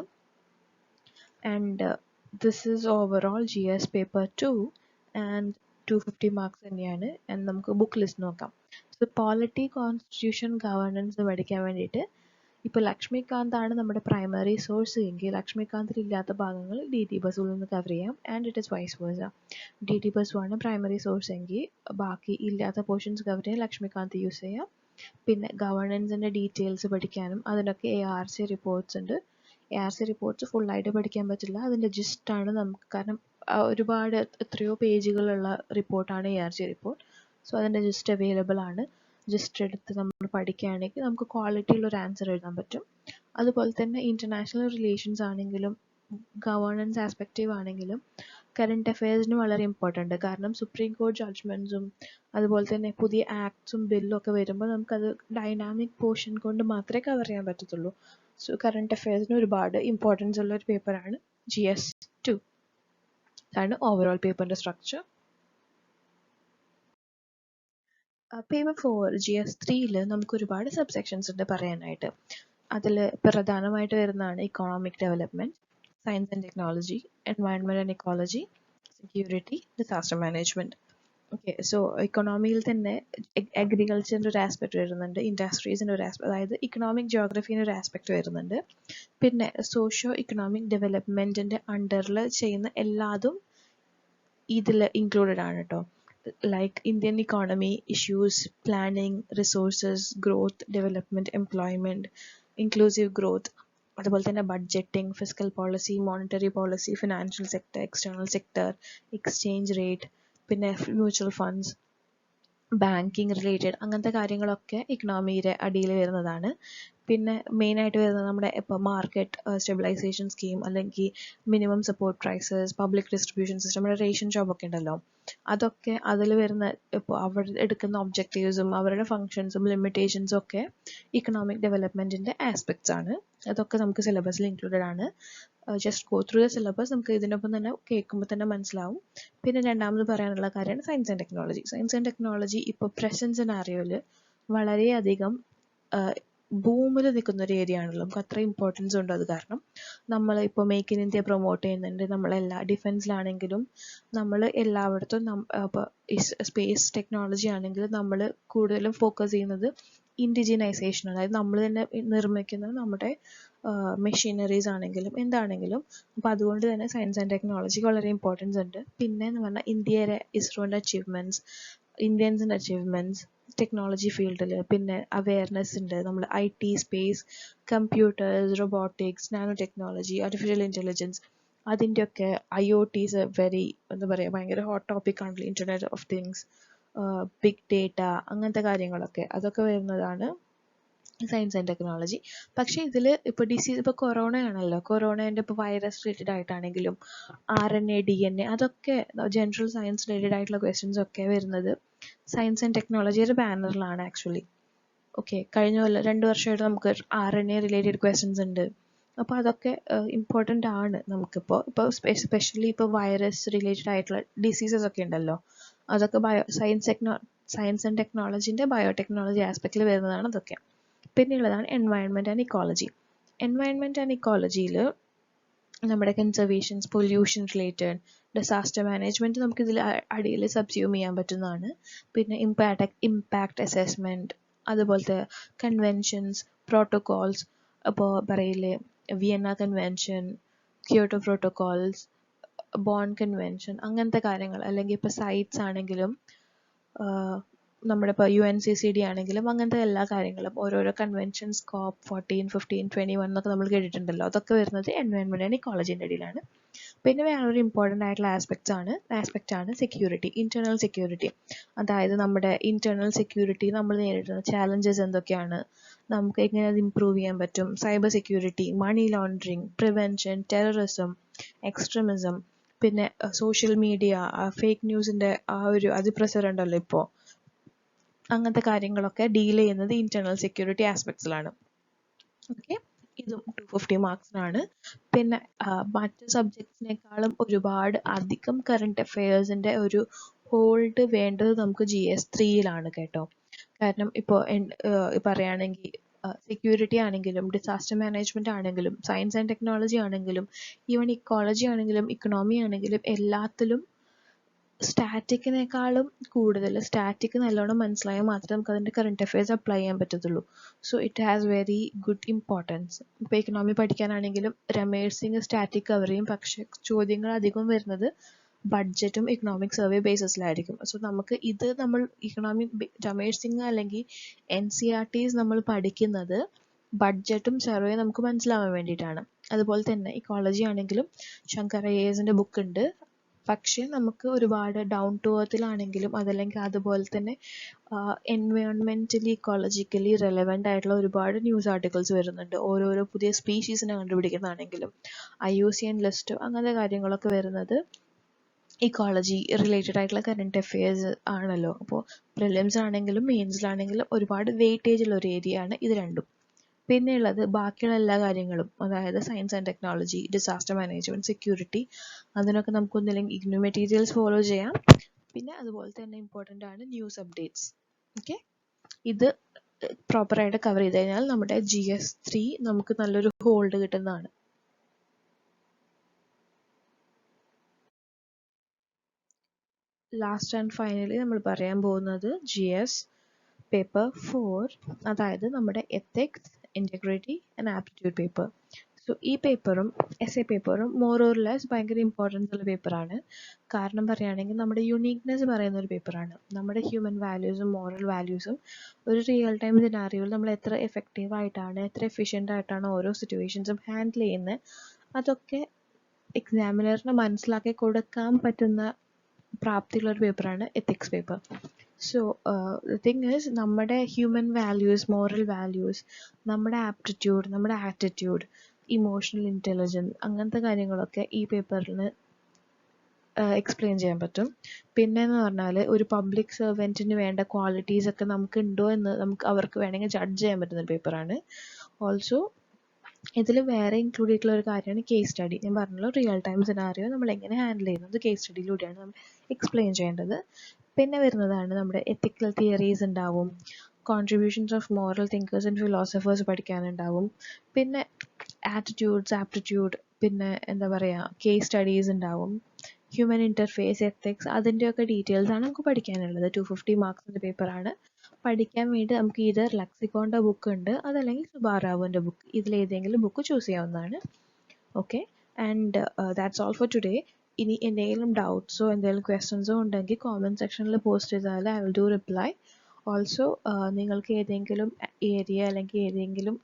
And this is overall GS paper 2 and 250 marks തന്നെയാണ്. ആൻഡ് നമുക്ക് ബുക്ക് ലിസ്റ്റ് നോക്കാം. സോ പോളിറ്റി, കോൺസ്റ്റിറ്റ്യൂഷൻ, ഗവർണൻസ് പഠിക്കാൻ വേണ്ടിയിട്ട് ഇപ്പോൾ ലക്ഷ്മികാന്താണ് നമ്മുടെ പ്രൈമറി സോഴ്സ് എങ്കിൽ ലക്ഷ്മികാന്തിൽ ഇല്ലാത്ത ഭാഗങ്ങൾ DT ബസുവിൽ നിന്ന് കവർ ചെയ്യാം. And it is vice versa. DT ബസുവാണ് പ്രൈമറി സോഴ്സ് എങ്കിൽ ബാക്കി ഇല്ലാത്ത പോർഷൻസ് കവർ ചെയ്യാൻ ലക്ഷ്മികാന്ത് യൂസ് ചെയ്യാം. പിന്നെ ഗവർണൻസിൻ്റെ ഡീറ്റെയിൽസ് പഠിക്കാനും അതിനൊക്കെ ARC റിപ്പോർട്ട്സ് ഉണ്ട്. ARC റിപ്പോർട്ട്സ് ഫുള്ളായിട്ട് പഠിക്കാൻ പറ്റില്ല, അതിൻ്റെ ജിസ്റ്റാണ് നമുക്ക്, കാരണം ഒരുപാട് എത്രയോ പേജുകളുള്ള റിപ്പോർട്ടാണ് ARC റിപ്പോർട്ട്. സോ അതിൻ്റെ ജിസ്റ്റ് അവൈലബിൾ ആണ്. ജിസ്റ്റ് എടുത്ത് നമ്മൾ പഠിക്കുകയാണെങ്കിൽ നമുക്ക് ക്വാളിറ്റിയുള്ളൊരു ആൻസർ എഴുതാൻ പറ്റും. അതുപോലെ തന്നെ ഇൻ്റർനാഷണൽ റിലേഷൻസ് ആണെങ്കിലും ഗവേണൻസ് ആസ്പെക്റ്റീവ് ആണെങ്കിലും കറണ്ട് അഫയേഴ്സിന് വളരെ ഇമ്പോർട്ടൻ്റ്. കാരണം സുപ്രീം കോടതി ജഡ്ജ്മെൻറ്റ്സും അതുപോലെ തന്നെ പുതിയ ആക്ട്സും ബില്ലും ഒക്കെ വരുമ്പോൾ നമുക്കത് ഡൈനാമിക് പോർഷൻ കൊണ്ട് മാത്രമേ കവർ ചെയ്യാൻ പറ്റത്തുള്ളൂ. സോ കറണ്ട് അഫയേഴ്സിന് ഒരുപാട് ഇമ്പോർട്ടൻസ് ഉള്ള ഒരു പേപ്പറാണ് GS2. അതാണ് ഓവറോൾ പേപ്പറിൻ്റെ സ്ട്രക്ചർ. പേപ്പർ 4 GS3 നമുക്ക് ഒരുപാട് സബ്സെക്ഷൻസ് ഉണ്ട് പറയാനായിട്ട്. അതിൽ പ്രധാനമായിട്ട് വരുന്നതാണ് economic development, science and technology, environment and ecology, security, disaster management. Okay, so ഇക്കോണമിയിൽ തന്നെ അഗ്രികൾച്ചറിൻ്റെ ഒരു ആസ്പെക്ട് വരുന്നുണ്ട്, ഇൻഡസ്ട്രീസിൻ്റെ ഒരു ആസ്പെക്ട്, അതായത് ഇക്കണോമിക് ജോഗ്രഫീൻ്റെ ഒരു ആസ്പെക്ട് വരുന്നുണ്ട്. പിന്നെ സോഷ്യോ ഇക്കണോമിക് ഡെവലപ്മെൻറ്റിൻ്റെ അണ്ടറിൽ ചെയ്യുന്ന എല്ലാതും ഇതിൽ ഇൻക്ലൂഡഡ് ആണ് കേട്ടോ. Like Indian economy issues, planning, resources, growth, development, employment, inclusive growth, അതുപോലെ തന്നെ budgeting, fiscal policy, monetary policy, financial sector, external sector, exchange rate, പിന്നെ മ്യൂച്വൽ ഫണ്ട്സ്, ബാങ്കിങ് റിലേറ്റഡ് അങ്ങനത്തെ കാര്യങ്ങളൊക്കെ ഇക്കണോമിയുടെ അടിയിൽ വരുന്നതാണ്. പിന്നെ മെയിനായിട്ട് വരുന്നത് നമ്മുടെ ഇപ്പോൾ മാർക്കറ്റ് സ്റ്റെബിലൈസേഷൻ സ്കീം, അല്ലെങ്കിൽ minimum support prices, public distribution system, നമ്മുടെ റേഷൻ ഷോപ്പൊക്കെ ഉണ്ടല്ലോ, അതൊക്കെ അതിൽ വരുന്ന ഇപ്പോൾ അവർ എടുക്കുന്ന ഒബ്ജക്റ്റീവ്സും അവരുടെ ഫങ്ഷൻസും ലിമിറ്റേഷൻസും ഒക്കെ ഇക്കണോമിക് ഡെവലപ്മെൻറ്റിൻ്റെ ആസ്പെക്ട്സ് ആണ്. അതൊക്കെ നമുക്ക് സിലബസിൽ ഇൻക്ലൂഡഡ് ആണ്. Just go through the syllabus, നമുക്ക് ഇതിനൊപ്പം തന്നെ കേൾക്കുമ്പോൾ തന്നെ മനസ്സിലാവും. പിന്നെ രണ്ടാമത് പറയാനുള്ള കാര്യമാണ് science and technology. Science and technology ഇപ്പോൾ പ്രസൻറ്റ് സിനാറിയോയിൽ വളരെയധികം ബൂമിൽ നിൽക്കുന്ന ഒരു ഏരിയ ആണല്ലോ. നമുക്ക് അത്ര ഇമ്പോർട്ടൻസ് ഉണ്ട്. അത് കാരണം നമ്മൾ ഇപ്പോൾ മേക്ക് ഇൻ ഇന്ത്യ പ്രൊമോട്ട് ചെയ്യുന്നുണ്ട്. നമ്മളെല്ലാ ഡിഫൻസിലാണെങ്കിലും നമ്മൾ എല്ലായിടത്തും ഇപ്പോൾ സ്പേസ് ടെക്നോളജി ആണെങ്കിലും നമ്മൾ കൂടുതലും ഫോക്കസ് ചെയ്യുന്നത് ഇൻഡിജിനൈസേഷൻ, അതായത് നമ്മൾ തന്നെ നിർമ്മിക്കുന്ന നമ്മുടെ മെഷീനറീസ് ആണെങ്കിലും എന്താണെങ്കിലും. അപ്പോൾ അതുകൊണ്ട് തന്നെ സയൻസ് ആൻഡ് ടെക്നോളജിക്ക് വളരെ ഇമ്പോർട്ടൻസ് ഉണ്ട്. പിന്നെ എന്ന് പറഞ്ഞാൽ ഇന്ത്യയുടെ ഇസ്രോൻ്റെ അച്ചീവ്മെൻറ്റ്സ്, ഇന്ത്യൻസിൻ്റെ അച്ചീവ്മെൻറ്റ്സ് ടെക്നോളജി ഫീൽഡിൽ, പിന്നെ അവെയർനെസ് ഉണ്ട്. നമ്മൾ IT, space, computers, robotics, nano technology, artificial intelligence, അതിൻ്റെയൊക്കെ IoTs വെരി എന്താ പറയുക ഭയങ്കര ഹോട്ട് ടോപ്പിക് ആണല്ലോ. Internet of things, big data, അങ്ങനത്തെ കാര്യങ്ങളൊക്കെ അതൊക്കെ വരുന്നതാണ് സയൻസ് ആൻഡ് ടെക്നോളജി. പക്ഷേ ഇതിൽ ഇപ്പോൾ ഡിസീസ്, ഇപ്പോൾ കൊറോണ ആണല്ലോ, കൊറോണേൻ്റെ ഇപ്പോൾ വൈറസ് റിലേറ്റഡ് ആയിട്ടാണെങ്കിലും RNA, DNA, അതൊക്കെ ജനറൽ സയൻസ് റിലേറ്റഡ് ആയിട്ടുള്ള ക്വസ്റ്റ്യൻസ് ഒക്കെ വരുന്നത് സയൻസ് ആൻഡ് ടെക്നോളജിയുടെ ബാനറിലാണ് ആക്ച്വലി. ഓക്കെ, കഴിഞ്ഞ 2 വർഷമായിട്ട് നമുക്ക് RNA റിലേറ്റഡ് ക്വസ്റ്റ്യൻസ് ഉണ്ട്. അപ്പോൾ അതൊക്കെ ഇമ്പോർട്ടൻ്റ് ആണ് നമുക്കിപ്പോൾ. എസ്പെഷ്യലി ഇപ്പോൾ വൈറസ് റിലേറ്റഡ് ആയിട്ടുള്ള ഡിസീസസ് ഒക്കെ ഉണ്ടല്ലോ, അതൊക്കെ സയൻസ് ആൻഡ് ടെക്നോളജിൻ്റെ ബയോടെക്നോളജി ആസ്പെക്റ്റിൽ വരുന്നതാണ് അതൊക്കെ. പിന്നെയുള്ളതാണ് environment and ecology. Environment and ഇക്കോളജിയിൽ നമ്മുടെ conservations, pollution related, disaster management നമുക്കിതിൽ അടിയിൽ സബ്സ്യൂം ചെയ്യാൻ പറ്റുന്നതാണ്. പിന്നെ ഇമ്പാക്റ്റ് അസസ്മെൻറ്റ്, അതുപോലത്തെ കൺവെൻഷൻസ്, പ്രോട്ടോകോൾസ്, അപ്പോൾ പറയില്ലേ Vienna convention, Kyoto protocols, Bonn convention, അങ്ങനത്തെ കാര്യങ്ങൾ. അല്ലെങ്കിൽ ഇപ്പോൾ സൈറ്റ്സ് ആണെങ്കിലും നമ്മുടെ ഇപ്പോൾ UNCCD ആണെങ്കിലും അങ്ങനത്തെ എല്ലാ കാര്യങ്ങളും, ഓരോരോ കൺവെൻഷൻസ്, COP 14, 15, 21 എന്നൊക്കെ നമ്മൾ കേട്ടിട്ടുണ്ടല്ലോ, അതൊക്കെ വരുന്നത് എൻവയൺമെൻറ്റ് ആൻഡ് ഇക്കോളജിൻ്റെ അടിയിലാണ്. പിന്നെ വേറൊരു ഇമ്പോർട്ടൻ്റ് ആയിട്ടുള്ള ആസ്പെക്റ്റാണ് സെക്യൂരിറ്റി, ഇൻറ്റേർണൽ സെക്യൂരിറ്റി. അതായത് നമ്മുടെ ഇൻറ്റേർണൽ സെക്യൂരിറ്റി നമ്മൾ നേരിടുന്ന ചാലഞ്ചസ് എന്തൊക്കെയാണ്, നമുക്ക് എങ്ങനെ അത് ഇമ്പ്രൂവ് ചെയ്യാൻ പറ്റും, cyber security, money laundering, prevention, terrorism, extremism, പിന്നെ സോഷ്യൽ മീഡിയ, ഫേക്ക് ന്യൂസിൻ്റെ ഒരു അതിപ്രസരം ഉണ്ടല്ലോ ഇപ്പോൾ, അങ്ങനത്തെ കാര്യങ്ങളൊക്കെ ഡീൽ ചെയ്യുന്നത് ഇൻറ്റേർണൽ സെക്യൂരിറ്റി ആസ്പെക്ട്സിലാണ്. ഓക്കെ, ഇതും 250 മാർക്സിനാണ്. പിന്നെ മറ്റ് സബ്ജക്ട്സിനേക്കാളും ഒരുപാട് അധികം കറണ്ട് അഫയേഴ്സിൻ്റെ ഒരു ഹോൾഡ് വേണ്ടത് നമുക്ക് GS3 കേട്ടോ. കാരണം ഇപ്പോൾ പറയുകയാണെങ്കിൽ സെക്യൂരിറ്റി ആണെങ്കിലും, ഡിസാസ്റ്റർ മാനേജ്മെൻറ്റ് ആണെങ്കിലും, സയൻസ് ആൻഡ് ടെക്നോളജി ആണെങ്കിലും, ഈവൻ ഇക്കോളജി ആണെങ്കിലും, ഇക്കണോമി ആണെങ്കിലും, എല്ലാത്തിലും സ്റ്റാറ്റിക്കിനേക്കാളും കൂടുതൽ സ്റ്റാറ്റിക് നല്ലോണം മനസ്സിലായാൽ മാത്രമേ നമുക്ക് അതിൻ്റെ കറണ്ട് അഫയേഴ്സ് അപ്ലൈ ചെയ്യാൻ പറ്റത്തുള്ളൂ. So it has very good importance. ഇപ്പോൾ ഇക്കണോമി പഠിക്കാനാണെങ്കിലും രമേഷ് സിംഗ് സ്റ്റാറ്റിക് കവർ ചെയ്യും, പക്ഷേ ചോദ്യങ്ങൾ അധികം വരുന്നത് ബഡ്ജറ്റും ഇക്കണോമിക് സർവേ ബേസിസിലായിരിക്കും. സോ നമുക്ക് ഇത് നമ്മൾ രമേഷ് സിംഗ് അല്ലെങ്കിൽ NCERTs നമ്മൾ പഠിക്കുന്നത് ബഡ്ജറ്റും സർവേ നമുക്ക് മനസ്സിലാവാൻ വേണ്ടിയിട്ടാണ്. അതുപോലെ തന്നെ ഇക്കോളജി ആണെങ്കിലും ശങ്കർ IASൻ്റെ ബുക്ക് ഉണ്ട്, പക്ഷേ നമുക്ക് ഒരുപാട് ഡൗൺ ടു എർത്തിലാണെങ്കിലും അതല്ലെങ്കിൽ അതുപോലെ തന്നെ എൻവയോൺമെൻ്റലി ഇക്കോളജിക്കലി റെലവൻ്റ് ആയിട്ടുള്ള ഒരുപാട് ന്യൂസ് ആർട്ടിക്കിൾസ് വരുന്നുണ്ട്. ഓരോരോ പുതിയ സ്പീഷീസിനെ കണ്ടുപിടിക്കുന്നതാണെങ്കിലും IUCN ലിസ്റ്റ് അങ്ങനത്തെ കാര്യങ്ങളൊക്കെ വരുന്നത് ഇക്കോളജി റിലേറ്റഡ് ആയിട്ടുള്ള കറണ്ട് അഫെയർസ് ആണല്ലോ. അപ്പോൾ പ്രിലിംസ് ആണെങ്കിലും മെയിൻസിലാണെങ്കിലും ഒരുപാട് വെയിറ്റേജ് ഉള്ള ഒരു ഏരിയ ആണ് ഇത് രണ്ടും. പിന്നെ ഉള്ളത് ബാക്കിയുള്ള എല്ലാ കാര്യങ്ങളും, അതായത് science and technology, disaster management, security, അതിനൊക്കെ നമുക്ക് ഒന്നില്ലെങ്കിൽ ഇഗ്നോ മെറ്റീരിയൽസ് ഫോളോ ചെയ്യാം. പിന്നെ അതുപോലെ തന്നെ ഇമ്പോർട്ടൻ്റ് ആണ് ന്യൂസ് അപ്ഡേറ്റ്സ്. ഓക്കെ, ഇത് പ്രോപ്പറായിട്ട് കവർ ചെയ്ത് കഴിഞ്ഞാൽ നമ്മുടെ GS3 നമുക്ക് നല്ലൊരു ഹോൾഡ് കിട്ടുന്നതാണ്. ലാസ്റ്റ് ആൻഡ് ഫൈനലി നമ്മൾ പറയാൻ പോകുന്നത് GS പേപ്പർ 4, അതായത് നമ്മുടെ ethics, integrity and aptitude paper. So ഈ പേപ്പറും essay പേപ്പറും മോർ ഓർ ലെസ് ഭയങ്കര ഇമ്പോർട്ടൻസ് ഉള്ള പേപ്പറാണ്. കാരണം പറയുകയാണെങ്കിൽ നമ്മുടെ യുണീക്നെസ് പറയുന്ന ഒരു പേപ്പറാണ്. നമ്മുടെ ഹ്യൂമൻ വാല്യൂസും മോറൽ വാല്യൂസും ഒരു റിയൽ ടൈം സിനാറിയോയിൽ നമ്മൾ എത്ര എഫക്റ്റീവായിട്ടാണ്, എത്ര എഫിഷ്യൻ്റ് ആയിട്ടാണ് ഓരോ സിറ്റുവേഷൻസും ഹാൻഡിൽ ചെയ്യുന്നത്, അതൊക്കെ എക്സാമിനറിന് മനസ്സിലാക്കി കൊടുക്കാൻ പറ്റുന്ന പ്രാപ്തിയുള്ള ഒരു പേപ്പറാണ് ethics paper. So the thing is, നമ്മുടെ ഹ്യൂമൻ വാല്യൂസ്, മോറൽ വാല്യൂസ്, നമ്മുടെ ആപ്റ്റിറ്റ്യൂഡ്, നമ്മുടെ ആറ്റിറ്റ്യൂഡ്, ഇമോഷണൽ ഇൻ്റലിജൻസ്, അങ്ങനത്തെ കാര്യങ്ങളൊക്കെ ഈ പേപ്പറിൽ എക്സ്പ്ലെയിൻ ചെയ്യാൻ പറ്റും. പിന്നെ എന്ന് പറഞ്ഞാൽ ഒരു പബ്ലിക് സെർവൻറ്റിന് വേണ്ട ക്വാളിറ്റീസ് ഒക്കെ നമുക്ക് ഉണ്ടോ എന്ന് നമുക്ക് അവർക്ക് വേണമെങ്കിൽ ജഡ്ജ് ചെയ്യാൻ പറ്റുന്ന പേപ്പറാണ്. ഓൾസോ ഇതിൽ വേറെ ഇൻക്ലൂഡ് ചെയ്തിട്ടുള്ള ഒരു കാര്യമാണ് കേസ് സ്റ്റഡി. ഞാൻ പറഞ്ഞല്ലോ, റിയൽ ടൈം സിനാറിയോ നമ്മൾ എങ്ങനെ ഹാൻഡിൽ ചെയ്യുന്നത് കേസ് സ്റ്റഡിയിലൂടെയാണ് നമ്മൾ എക്സ്പ്ലെയിൻ ചെയ്യേണ്ടത്. പിന്നെ വരുന്നതാണ് നമ്മുടെ എത്തിക്കൽ തിയറീസ് ഉണ്ടാവും, contributions of moral thinkers and philosophers പഠിക്കാനുണ്ടാവും, പിന്നെ ആറ്റിറ്റ്യൂഡ്സ്, ആപ്റ്റിറ്റ്യൂഡ്, പിന്നെ എന്താ പറയുക, കേസ് സ്റ്റഡീസ് ഉണ്ടാവും, ഹ്യൂമൻ ഇൻ്റർഫേസ്, എത്തിക്സ്, അതിൻ്റെയൊക്കെ ഡീറ്റെയിൽസ് ആണ് നമുക്ക് പഠിക്കാനുള്ളത്. 250 മാർക്സിൻ്റെ പേപ്പറാണ്. പഠിക്കാൻ വേണ്ടി നമുക്ക് ഇതർ ലക്സിക്കോണിൻ്റെ ബുക്ക് ഉണ്ട്, അതല്ലെങ്കിൽ സുബാറാവുവിൻ്റെ ബുക്ക്, ഇതിലേതെങ്കിലും ബുക്ക് ചൂസ് ചെയ്യാവുന്നതാണ്. Okay, and that's all for today. ഇനി എന്തെങ്കിലും ഡൗട്ട്സോ എന്തെങ്കിലും ക്വസ്റ്റ്യൻസോ ഉണ്ടെങ്കിൽ കോമെൻറ്റ് സെക്ഷനിൽ പോസ്റ്റ് ചെയ്താൽ I will do reply. Also നിങ്ങൾക്ക് ഏതെങ്കിലും ഏരിയ അല്ലെങ്കിൽ ഏതെങ്കിലും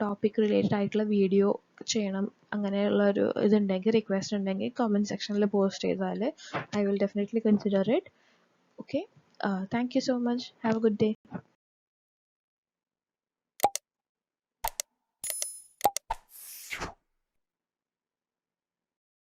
ടോപ്പിക് റിലേറ്റഡ് ആയിട്ടുള്ള വീഡിയോ ചെയ്യണം അങ്ങനെയുള്ളൊരു ഇതുണ്ടെങ്കിൽ, റിക്വസ്റ്റ് ഉണ്ടെങ്കിൽ കോമെൻറ്റ് സെക്ഷനിൽ പോസ്റ്റ് ചെയ്താൽ I will definitely consider it. Okay, thank you so much. Have A good day.